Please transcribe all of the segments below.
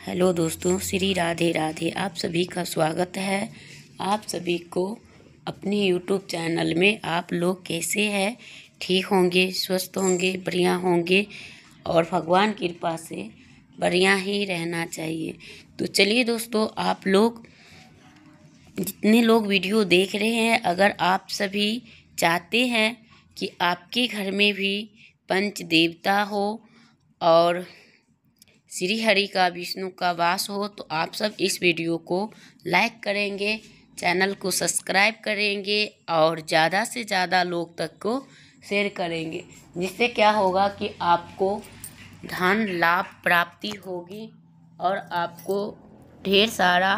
Hello दोस्तों, श्री राधे राधे। आप सभी का स्वागत है। आप सभी को अपने यूट्यूब चैनल में। आप लोग कैसे हैं? ठीक होंगे, स्वस्थ होंगे, बढ़िया होंगे और भगवान की कृपा से बढ़िया ही रहना चाहिए। तो चलिए दोस्तों, आप लोग जितने लोग वीडियो देख रहे हैं, अगर आप सभी चाहते हैं कि आपके घर में भी पंच देवता हो और श्री हरि का, विष्णु का वास हो, तो आप सब इस वीडियो को लाइक करेंगे, चैनल को सब्सक्राइब करेंगे और ज़्यादा से ज़्यादा लोग तक को शेयर करेंगे। जिससे क्या होगा कि आपको धन लाभ प्राप्ति होगी और आपको ढेर सारा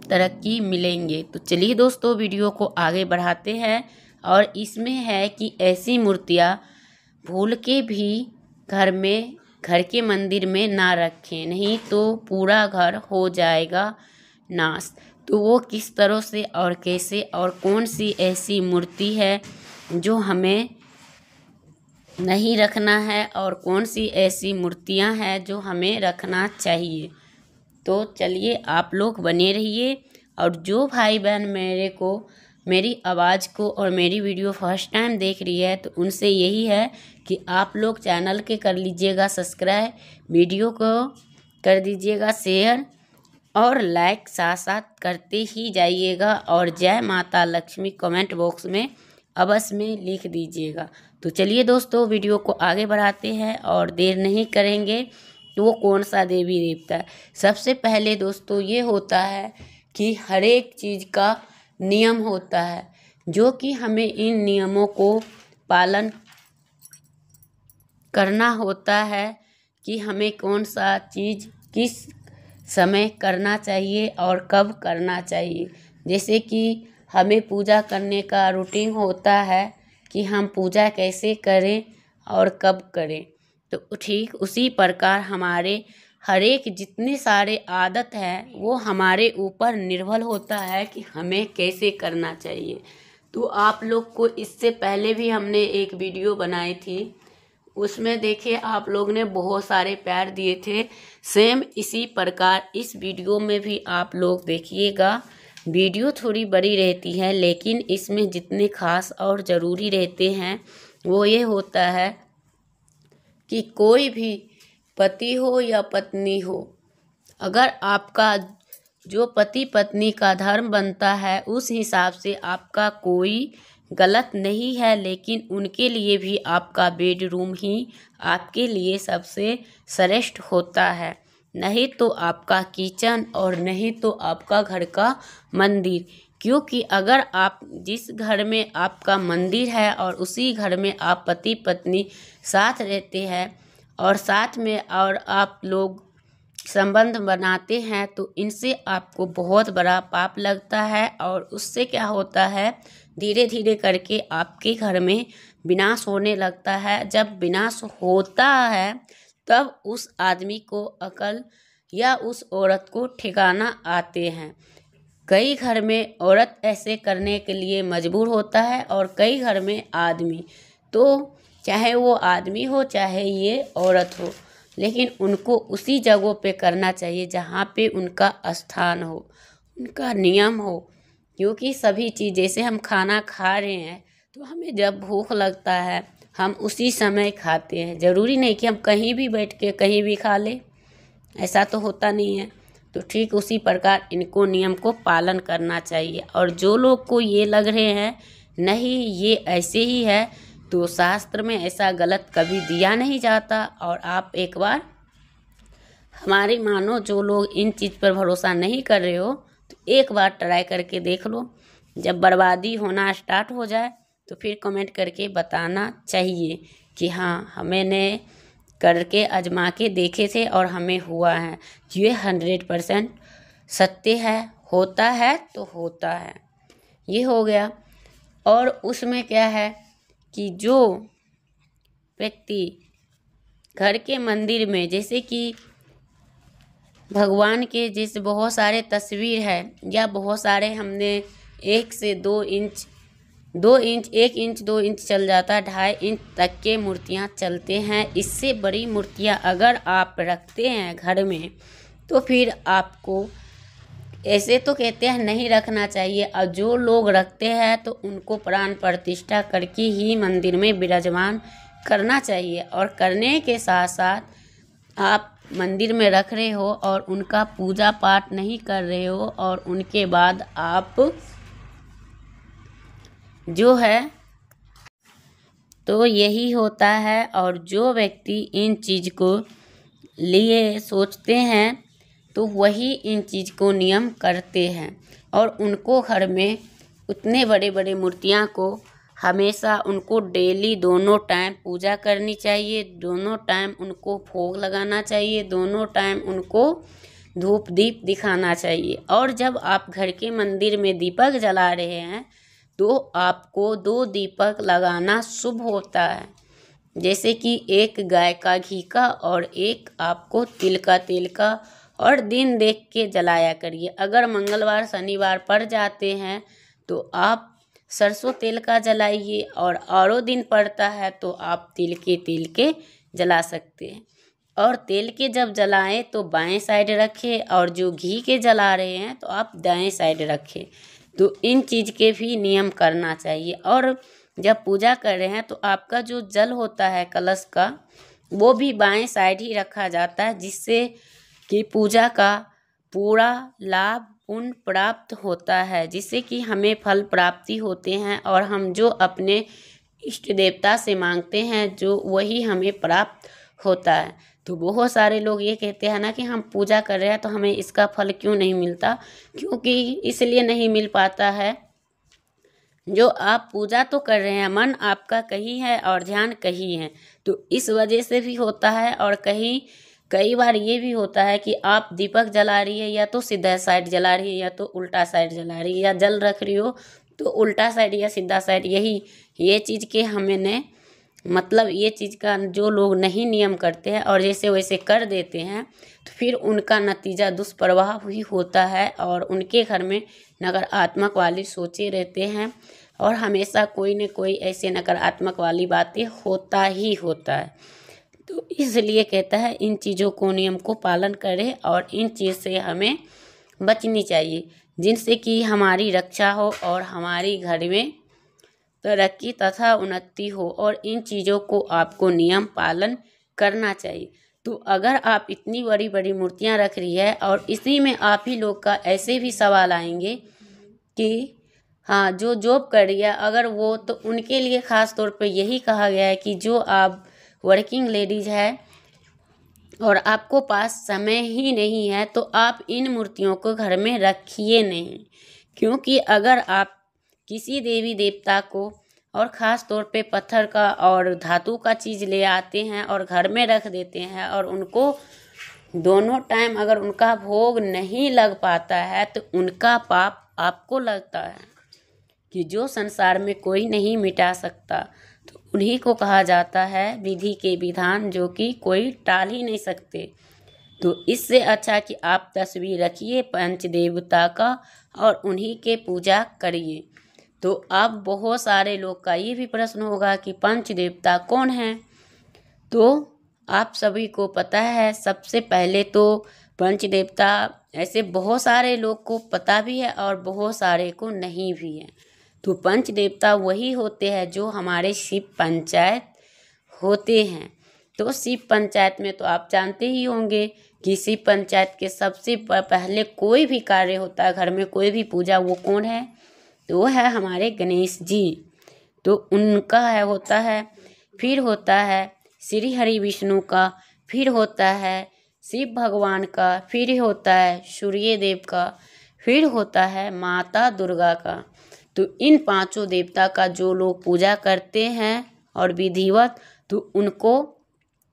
तरक्की मिलेंगे। तो चलिए दोस्तों, वीडियो को आगे बढ़ाते हैं। और इसमें है कि ऐसी मूर्तियाँ भूल के भी घर के मंदिर में ना रखें, नहीं तो पूरा घर हो जाएगा नाश। तो वो किस तरह से और कैसे और कौन सी ऐसी मूर्ति है जो हमें नहीं रखना है और कौन सी ऐसी मूर्तियां हैं जो हमें रखना चाहिए। तो चलिए आप लोग बने रहिए। और जो भाई बहन मेरी आवाज़ को और मेरी वीडियो फर्स्ट टाइम देख रही है, तो उनसे यही है कि आप लोग चैनल के कर लीजिएगा सब्सक्राइब, वीडियो को कर दीजिएगा शेयर और लाइक साथ साथ करते ही जाइएगा। और जय माता लक्ष्मी कमेंट बॉक्स में अवश्य में लिख दीजिएगा। तो चलिए दोस्तों, वीडियो को आगे बढ़ाते हैं और देर नहीं करेंगे। तो वो कौन सा देवी देवता है? सबसे पहले दोस्तों ये होता है कि हर एक चीज़ का नियम होता है, जो कि हमें इन नियमों को पालन करना होता है कि हमें कौन सा चीज़ किस समय करना चाहिए और कब करना चाहिए। जैसे कि हमें पूजा करने का रूटीन होता है कि हम पूजा कैसे करें और कब करें। तो ठीक उसी प्रकार हमारे हर एक जितने सारे आदत हैं वो हमारे ऊपर निर्भर होता है कि हमें कैसे करना चाहिए। तो आप लोग को इससे पहले भी हमने एक वीडियो बनाई थी, उसमें देखिए आप लोग ने बहुत सारे प्यार दिए थे। सेम इसी प्रकार इस वीडियो में भी आप लोग देखिएगा। वीडियो थोड़ी बड़ी रहती है, लेकिन इसमें जितने खास और ज़रूरी रहते हैं वो ये होता है कि कोई भी पति हो या पत्नी हो, अगर आपका जो पति पत्नी का धर्म बनता है उस हिसाब से आपका कोई गलत नहीं है, लेकिन उनके लिए भी आपका बेडरूम ही आपके लिए सबसे श्रेष्ठ होता है। नहीं तो आपका किचन और नहीं तो आपका घर का मंदिर। क्योंकि अगर आप जिस घर में आपका मंदिर है और उसी घर में आप पति पत्नी साथ रहते हैं और साथ में और आप लोग संबंध बनाते हैं, तो इनसे आपको बहुत बड़ा पाप लगता है। और उससे क्या होता है, धीरे धीरे करके आपके घर में विनाश होने लगता है। जब विनाश होता है तब उस आदमी को अकल या उस औरत को ठिकाना आते हैं। कई घर में औरत ऐसे करने के लिए मजबूर होता है और कई घर में आदमी। तो चाहे वो आदमी हो चाहे ये औरत हो, लेकिन उनको उसी जगहों पे करना चाहिए जहाँ पे उनका स्थान हो, उनका नियम हो। क्योंकि सभी चीज़, जैसे हम खाना खा रहे हैं तो हमें जब भूख लगता है हम उसी समय खाते हैं। ज़रूरी नहीं कि हम कहीं भी बैठ के कहीं भी खा लें, ऐसा तो होता नहीं है। तो ठीक उसी प्रकार इनको नियम को पालन करना चाहिए। और जो लोग को ये लग रहे हैं नहीं ये ऐसे ही है, तो शास्त्र में ऐसा गलत कभी दिया नहीं जाता। और आप एक बार हमारी मानो, जो लोग इन चीज़ पर भरोसा नहीं कर रहे हो, तो एक बार ट्राई करके देख लो। जब बर्बादी होना स्टार्ट हो जाए तो फिर कमेंट करके बताना चाहिए कि हाँ मैंने करके आजमा के देखे थे और हमें हुआ है। ये 100% सत्य है, होता है तो होता है। ये हो गया। और उसमें क्या है कि जो व्यक्ति घर के मंदिर में, जैसे कि भगवान के जैसे बहुत सारे तस्वीर है या बहुत सारे हमने 1 से 2 इंच 2 इंच, 1 इंच, 2 इंच चल जाता है, 2.5 इंच तक के मूर्तियाँ चलते हैं। इससे बड़ी मूर्तियाँ अगर आप रखते हैं घर में तो फिर आपको, ऐसे तो कहते हैं नहीं रखना चाहिए, और जो लोग रखते हैं तो उनको प्राण प्रतिष्ठा करके ही मंदिर में विराजमान करना चाहिए। और करने के साथ साथ आप मंदिर में रख रहे हो और उनका पूजा पाठ नहीं कर रहे हो और उनके बाद आप जो है, तो यही होता है। और जो व्यक्ति इन चीज़ को लिए सोचते हैं तो वही इन चीज़ को नियम करते हैं। और उनको घर में उतने बड़े बड़े मूर्तियाँ को हमेशा उनको डेली दोनों टाइम पूजा करनी चाहिए, दोनों टाइम उनको भोग लगाना चाहिए, दोनों टाइम उनको धूप दीप दिखाना चाहिए। और जब आप घर के मंदिर में दीपक जला रहे हैं तो आपको 2 दीपक लगाना शुभ होता है, जैसे कि एक गाय का घी का और एक आपको तिल का तेल का। और दिन देख के जलाया करिए। अगर मंगलवार शनिवार पड़ जाते हैं तो आप सरसों तेल का जलाइए, और दिन पड़ता है तो आप तिल के जला सकते हैं। और तेल के जब जलाएं तो बाएं साइड रखें, और जो घी के जला रहे हैं तो आप दाएं साइड रखें। तो इन चीज़ के भी नियम करना चाहिए। और जब पूजा कर रहे हैं तो आपका जो जल होता है कलश का, वो भी बाएं साइड ही रखा जाता है, जिससे कि पूजा का पूरा लाभ पुण्य प्राप्त होता है, जिससे कि हमें फल प्राप्ति होते हैं। और हम जो अपने इष्ट देवता से मांगते हैं जो वही हमें प्राप्त होता है। तो बहुत सारे लोग ये कहते हैं ना कि हम पूजा कर रहे हैं तो हमें इसका फल क्यों नहीं मिलता, क्योंकि इसलिए नहीं मिल पाता है, जो आप पूजा तो कर रहे हैं, मन आपका कहीं है और ध्यान कहीं है, तो इस वजह से भी होता है। और कई बार ये भी होता है कि आप दीपक जला रही है या तो सीधा साइड जला रही है या तो उल्टा साइड जला रही है, या जल रख रही हो तो उल्टा साइड या सीधा साइड, ये चीज़ के हमने मतलब ये चीज़ का जो लोग नहीं नियम करते हैं और जैसे वैसे कर देते हैं तो फिर उनका नतीजा दुष्प्रभाव ही होता है, और उनके घर में नकारात्मक वाली सोचे रहते हैं, और हमेशा कोई न कोई ऐसे नकारात्मक वाली बातें होता ही होता है। तो इसलिए कहता है इन चीज़ों को नियम को पालन करें और इन चीज़ से हमें बचनी चाहिए, जिनसे कि हमारी रक्षा हो और हमारी घर में तरक्की तथा उन्नति हो। और इन चीज़ों को आपको नियम पालन करना चाहिए। तो अगर आप इतनी बड़ी बड़ी मूर्तियाँ रख रही है और इसी में आप ही लोग का ऐसे भी सवाल आएंगे कि हाँ, जो जॉब कर रही है अगर वो, तो उनके लिए ख़ास तौर पे यही कहा गया है कि जो आप वर्किंग लेडीज़ है और आपको पास समय ही नहीं है तो आप इन मूर्तियों को घर में रखिए नहीं। क्योंकि अगर आप किसी देवी देवता को, और ख़ास तौर पे पत्थर का और धातु का चीज़ ले आते हैं और घर में रख देते हैं, और उनको दोनों टाइम अगर उनका भोग नहीं लग पाता है तो उनका पाप आपको लगता है, कि जो संसार में कोई नहीं मिटा सकता। तो उन्हीं को कहा जाता है विधि के विधान, जो कि कोई टाल ही नहीं सकते। तो इससे अच्छा कि आप तस्वीर रखिए पंच देवता का और उन्हीं के पूजा करिए। तो अब बहुत सारे लोग का ये भी प्रश्न होगा कि पंच देवता कौन हैं। तो आप सभी को पता है, सबसे पहले तो पंच देवता ऐसे बहुत सारे लोग को पता भी है और बहुत सारे को नहीं भी है। तो पंच देवता वही होते हैं जो हमारे शिव पंचायत होते हैं। तो शिव पंचायत में तो आप जानते ही होंगे कि शिव पंचायत के सबसे पहले कोई भी कार्य होता है, घर में कोई भी पूजा, वो कौन है, तो वो है हमारे गणेश जी। तो उनका होता है, फिर होता है श्री हरि विष्णु का, फिर होता है शिव भगवान का, फिर होता है सूर्य देव का, फिर होता है माता दुर्गा का। तो इन 5 देवता का जो लोग पूजा करते हैं और विधिवत, तो उनको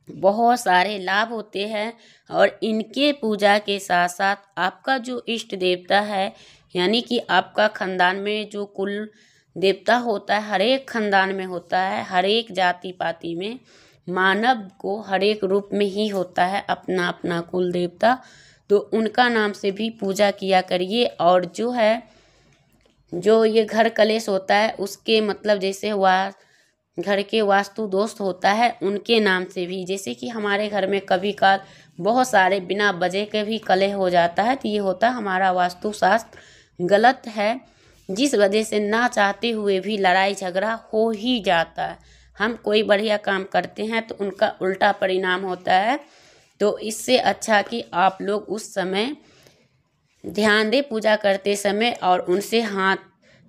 बहुत सारे लाभ होते हैं। और इनके पूजा के साथ साथ आपका जो इष्ट देवता है, यानी कि आपका खानदान में जो कुल देवता होता है, हर एक खानदान में होता है, हर एक जाति पाति में मानव को हर एक रूप में ही होता है अपना अपना कुल देवता। तो उनका नाम से भी पूजा किया करिए। और जो है जो ये घर कलेश होता है उसके मतलब जैसे हुआ घर के वास्तु दोष होता है उनके नाम से भी, जैसे कि हमारे घर में कभी काल बहुत सारे बिना वजह के भी कलह हो जाता है, तो ये होता है हमारा वास्तु शास्त्र गलत है, जिस वजह से ना चाहते हुए भी लड़ाई झगड़ा हो ही जाता है। हम कोई बढ़िया काम करते हैं तो उनका उल्टा परिणाम होता है। तो इससे अच्छा कि आप लोग उस समय ध्यान दें पूजा करते समय और उनसे हाथ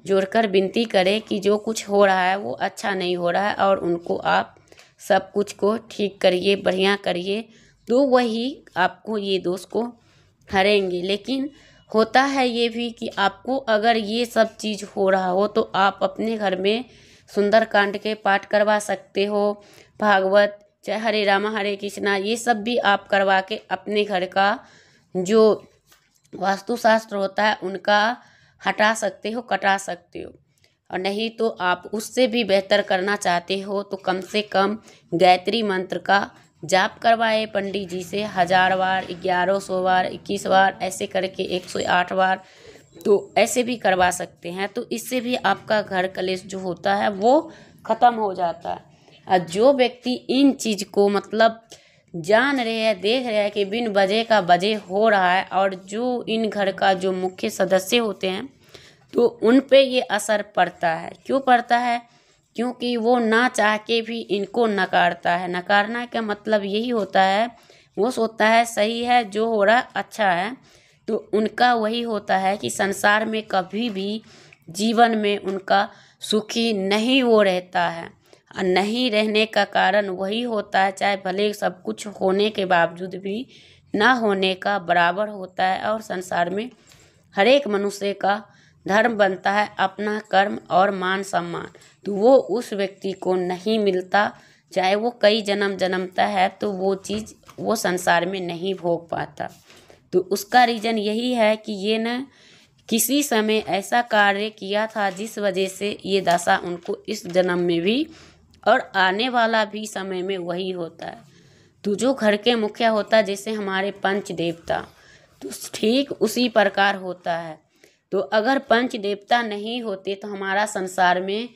जोड़कर विनती करें कि जो कुछ हो रहा है वो अच्छा नहीं हो रहा है और उनको आप सब कुछ को ठीक करिए, बढ़िया करिए, तो वही आपको ये दोष को हरेंगे। लेकिन होता है ये भी कि आपको अगर ये सब चीज़ हो रहा हो तो आप अपने घर में सुंदरकांड के पाठ करवा सकते हो, भागवत, चाहे हरे रामा हरे कृष्णा, ये सब भी आप करवा के अपने घर का जो वास्तुशास्त्र होता है उनका हटा सकते हो, कटा सकते हो। और नहीं तो आप उससे भी बेहतर करना चाहते हो तो कम से कम गायत्री मंत्र का जाप करवाए पंडित जी से 1000 बार, 1100 बार, 21 बार, ऐसे करके 108 बार, तो ऐसे भी करवा सकते हैं। तो इससे भी आपका घर कलेश जो होता है वो ख़त्म हो जाता है। और जो व्यक्ति इन चीज़ को मतलब जान रहे हैं, देख रहे हैं कि बिन वजह का वजह हो रहा है और जो इन घर का जो मुख्य सदस्य होते हैं तो उन पे ये असर पड़ता है। क्यों पड़ता है? क्योंकि वो ना चाह के भी इनको नकारता है। नकारना का मतलब यही होता है, वो सोचता है सही है, जो हो रहा है अच्छा है, तो उनका वही होता है कि संसार में कभी भी जीवन में उनका सुखी नहीं वो रहता है। और नहीं रहने का कारण वही होता है, चाहे भले सब कुछ होने के बावजूद भी ना होने का बराबर होता है। और संसार में हर एक मनुष्य का धर्म बनता है अपना कर्म और मान सम्मान, तो वो उस व्यक्ति को नहीं मिलता, चाहे वो कई जन्म जन्मता है तो वो चीज़ वो संसार में नहीं भोग पाता। तो उसका रीज़न यही है कि ये न किसी समय ऐसा कार्य किया था जिस वजह से ये दशा उनको इस जन्म में भी और आने वाला भी समय में वही होता है। तो जो घर के मुखिया होता है जैसे हमारे पंच देवता, तो ठीक उसी प्रकार होता है। तो अगर पंच देवता नहीं होते तो हमारा संसार में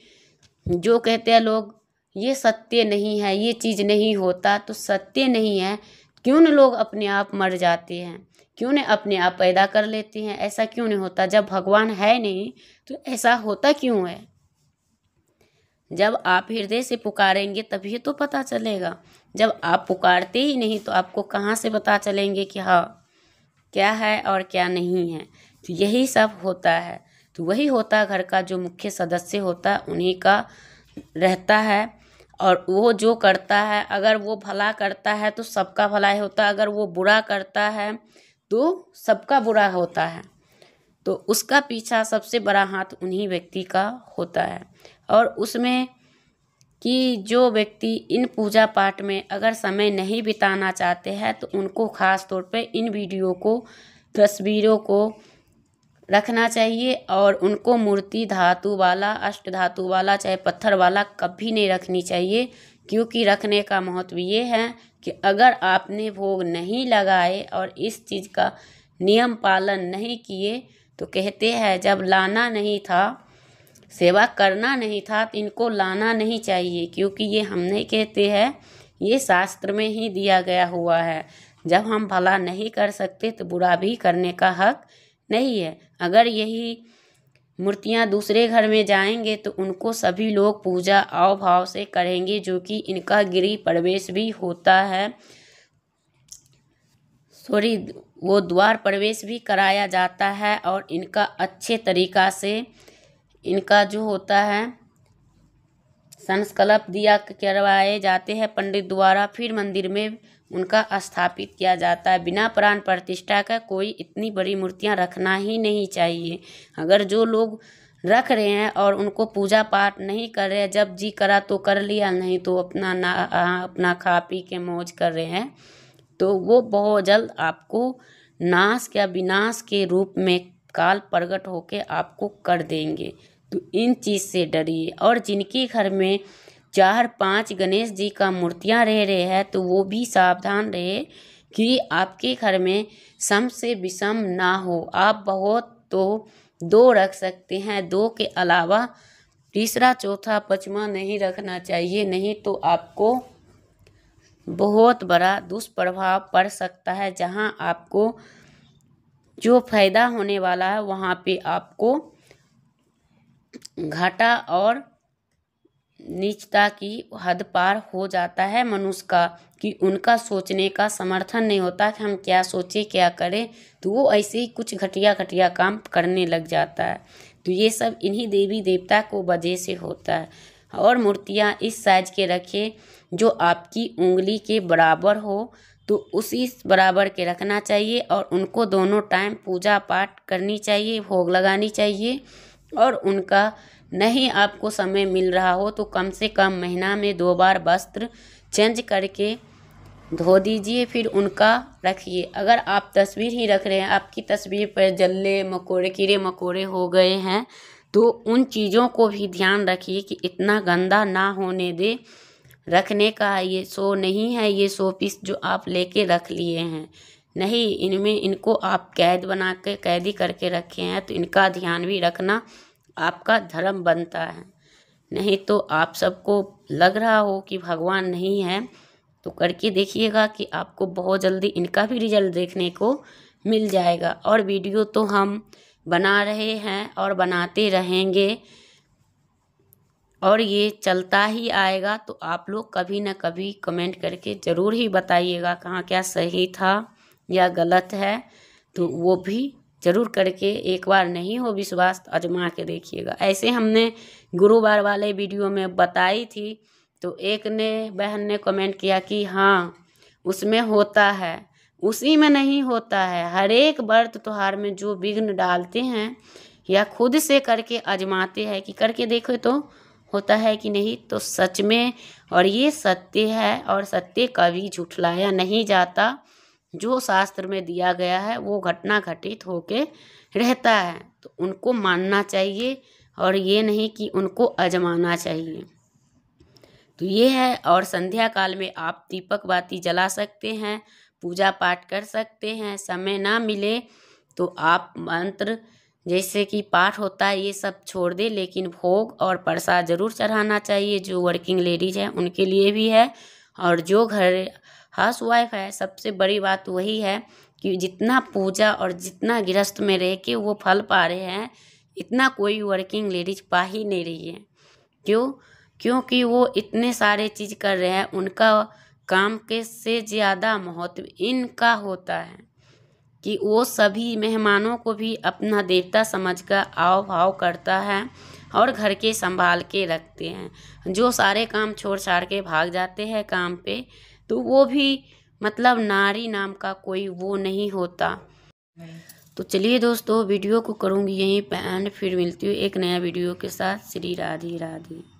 जो कहते हैं लोग ये सत्य नहीं है, ये चीज़ नहीं होता, तो सत्य नहीं है, क्यों न लोग अपने आप मर जाते हैं, क्यों न अपने आप पैदा कर लेते हैं, ऐसा क्यों नहीं होता? जब भगवान है नहीं तो ऐसा होता क्यों है? जब आप हृदय से पुकारेंगे तभी तो पता चलेगा। जब आप पुकारते ही नहीं तो आपको कहाँ से पता चलेंगे कि हाँ क्या है और क्या नहीं है? तो यही सब होता है। तो वही होता है घर का जो मुख्य सदस्य होता है उन्हीं का रहता है। और वो जो करता है, अगर वो भला करता है तो सबका भला ही होता है, अगर वो बुरा करता है तो सबका बुरा होता है। तो उसका पीछा सबसे बड़ा हाथ उन्हीं व्यक्ति का होता है। और उसमें कि जो व्यक्ति इन पूजा पाठ में अगर समय नहीं बिताना चाहते हैं तो उनको ख़ास तौर पे इन वीडियो को, तस्वीरों को रखना चाहिए और उनको मूर्ति धातु वाला, अष्ट धातु वाला, चाहे पत्थर वाला कभी नहीं रखनी चाहिए। क्योंकि रखने का महत्व ये है कि अगर आपने भोग नहीं लगाए और इस चीज़ का नियम पालन नहीं किए तो कहते हैं जब लाना नहीं था, सेवा करना नहीं था, तो इनको लाना नहीं चाहिए। क्योंकि ये हम नहीं कहते हैं, ये शास्त्र में ही दिया गया हुआ है। जब हम भला नहीं कर सकते तो बुरा भी करने का हक नहीं है। अगर यही मूर्तियाँ दूसरे घर में जाएंगे तो उनको सभी लोग पूजा आव भाव से करेंगे, जो कि इनका गृह प्रवेश भी होता है, वो द्वार प्रवेश भी कराया जाता है। और इनका अच्छे तरीक़ा से इनका जो होता है संकल्प दिया करवाए जाते हैं पंडित द्वारा, फिर मंदिर में उनका स्थापित किया जाता है। बिना प्राण प्रतिष्ठा का कोई इतनी बड़ी मूर्तियां रखना ही नहीं चाहिए। अगर जो लोग रख रहे हैं और उनको पूजा पाठ नहीं कर रहे हैं, जब जी करा तो कर लिया, नहीं तो अपना खा पी के मौज कर रहे हैं, तो वो बहुत जल्द आपको नाश या विनाश के रूप में काल प्रकट होके आपको कर देंगे। तो इन चीज़ से डरिए। और जिनके घर में 4-5 गणेश जी का मूर्तियाँ रह रहे हैं तो वो भी सावधान रहे कि आपके घर में सम से विषम ना हो। आप बहुत तो 2 रख सकते हैं। 2 के अलावा तीसरा, चौथा, पाँचवा नहीं रखना चाहिए, नहीं तो आपको बहुत बड़ा दुष्प्रभाव पड़ सकता है। जहां आपको जो फायदा होने वाला है वहां पे आपको घाटा और नीचता की हद पार हो जाता है मनुष्य का, कि उनका सोचने का समर्थन नहीं होता कि हम क्या सोचें क्या करें, तो वो ऐसे ही कुछ घटिया घटिया काम करने लग जाता है। तो ये सब इन्हीं देवी देवता को वजह से होता है। और मूर्तियाँ इस साइज के रखें जो आपकी उंगली के बराबर हो, तो उसी बराबर के रखना चाहिए। और उनको दोनों टाइम पूजा पाठ करनी चाहिए, भोग लगानी चाहिए। और उनका नहीं आपको समय मिल रहा हो तो कम से कम महीना में 2 बार वस्त्र चेंज करके धो दीजिए, फिर उनका रखिए। अगर आप तस्वीर ही रख रहे हैं, आपकी तस्वीर पर जल्ले मकोड़े कीड़े मकोड़े हो गए हैं, तो उन चीज़ों को भी ध्यान रखिए कि इतना गंदा ना होने दे। रखने का ये शो नहीं है, ये शो पीस जो आप लेके रख लिए हैं, नहीं, इनमें इनको आप कैद बना के कैदी करके रखे हैं, तो इनका ध्यान भी रखना आपका धर्म बनता है। नहीं तो आप सबको लग रहा हो कि भगवान नहीं है, तो करके देखिएगा कि आपको बहुत जल्दी इनका भी रिजल्ट देखने को मिल जाएगा। और वीडियो तो हम बना रहे हैं और बनाते रहेंगे, और ये चलता ही आएगा। तो आप लोग कभी ना कभी कमेंट करके ज़रूर ही बताइएगा कहाँ क्या सही था या गलत है, तो वो भी ज़रूर करके एक बार नहीं हो विश्वास तो आजमा के देखिएगा। ऐसे हमने गुरुवार वाले वीडियो में बताई थी, तो एक ने बहन ने कमेंट किया कि हाँ उसमें होता है, उसी में नहीं होता है। हर एक व्रत त्योहार में जो विघ्न डालते हैं या खुद से करके आजमाते हैं कि करके देखो तो होता है कि नहीं, तो सच में और ये सत्य है, और सत्य कभी झुठलाया नहीं जाता। जो शास्त्र में दिया गया है वो घटना घटित होके रहता है, तो उनको मानना चाहिए और ये नहीं कि उनको आजमाना चाहिए। तो ये है। और संध्या काल में आप दीपक बाती जला सकते हैं, पूजा पाठ कर सकते हैं। समय ना मिले तो आप मंत्र जैसे कि पाठ होता है ये सब छोड़ दे, लेकिन भोग और प्रसाद ज़रूर चढ़ाना चाहिए। जो वर्किंग लेडीज हैं उनके लिए भी है, और जो घर हाउस वाइफ है सबसे बड़ी बात वही है कि जितना पूजा और जितना गृहस्थ में रह के वो फल पा रहे हैं, इतना कोई वर्किंग लेडीज पा ही नहीं रही है। क्योंकि वो इतने सारे चीज़ कर रहे हैं, उनका काम के से ज़्यादा महत्व इनका होता है कि वो सभी मेहमानों को भी अपना देवता समझकर आव भाव करता है और घर के संभाल के रखते हैं। जो सारे काम छोड़ छाड़ के भाग जाते हैं काम पे, तो वो भी मतलब नारी नाम का कोई वो नहीं होता। तो चलिए दोस्तों, वीडियो को करूँगी यहीं पे एंड, फिर मिलती हूँ एक नया वीडियो के साथ। श्री राधे राधे।